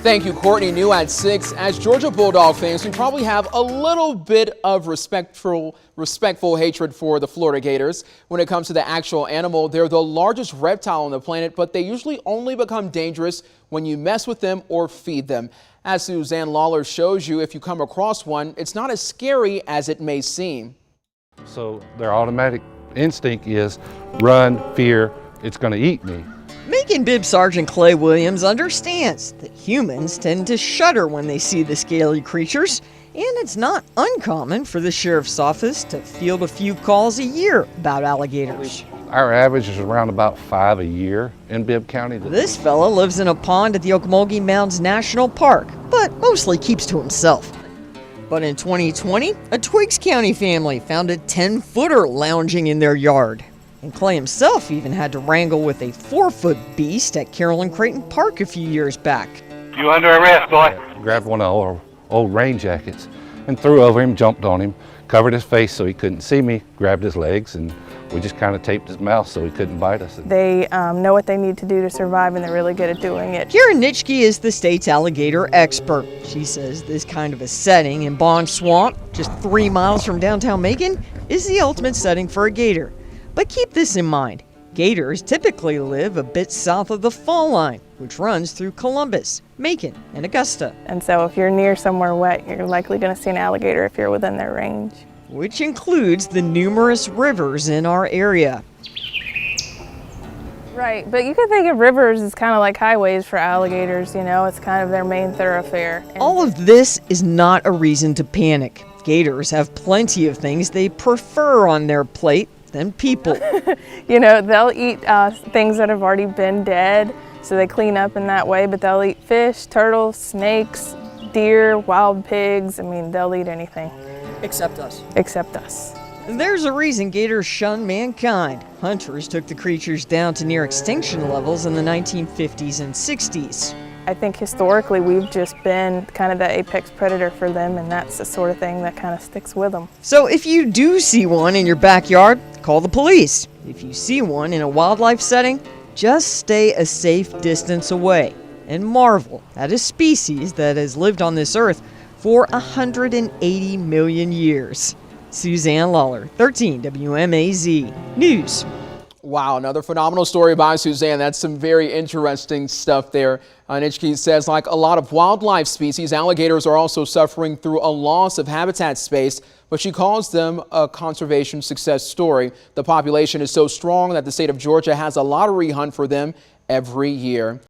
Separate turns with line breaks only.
Thank you, Courtney. New at 6. As Georgia Bulldog fans, we probably have a little bit of respectful hatred for the Florida Gators. When it comes to the actual animal, they're the largest reptile on the planet, but they usually only become dangerous when you mess with them or feed them. As Suzanne Lawler shows you, if you come across one, it's not as scary as it may seem.
So their automatic instinct is run, fear, it's going to eat me.
Macon Bib Sergeant Clay Williams understands that humans tend to shudder when they see the scaly creatures, and it's not uncommon for the sheriff's office to field a few calls a year about alligators.
Our average is around about 5 a year in Bibb County.
This fella lives in a pond at the Okmulgee Mounds National Park, but mostly keeps to himself. But in 2020, a Twiggs County family found a 10-footer lounging in their yard. And Clay himself even had to wrangle with a 4-foot beast at Carolyn Creighton Park a few years back.
You under arrest, boy.
Grabbed one of our old rain jackets and threw over him, jumped on him, covered his face so he couldn't see me, grabbed his legs, and we just kind of taped his mouth so he couldn't bite us.
They know what they need to do to survive, and they're really good at doing it.
Karen Nitschke is the state's alligator expert. She says this kind of a setting in Bond Swamp, just 3 miles from downtown Macon, is the ultimate setting for a gator. But keep this in mind, gators typically live a bit south of the fall line, which runs through Columbus, Macon, and Augusta.
And so if you're near somewhere wet, you're likely going to see an alligator if you're within their range.
Which includes the numerous rivers in our area.
Right, but you can think of rivers as kind of like highways for alligators, you know, it's kind of their main thoroughfare.
All of this is not a reason to panic. Gators have plenty of things they prefer on their plate than people.
You know, they'll eat things that have already been dead, so they clean up in that way, but they'll eat fish, turtles, snakes, deer, wild pigs. I mean, they'll eat anything.
Except us.
Except us.
There's a reason gators shun mankind. Hunters took the creatures down to near extinction levels in the 1950s and 60s.
I think historically we've just been kind of the apex predator for them, and that's the sort of thing that kind of sticks with them.
So if you do see one in your backyard, call the police. If you see one in a wildlife setting, just stay a safe distance away and marvel at a species that has lived on this earth for 180 million years. Suzanne Lawler, 13 WMAZ News.
Wow, another phenomenal story by Suzanne. That's some very interesting stuff there. Nitschke says, like a lot of wildlife species, alligators are also suffering through a loss of habitat space, but she calls them a conservation success story. The population is so strong that the state of Georgia has a lottery hunt for them every year.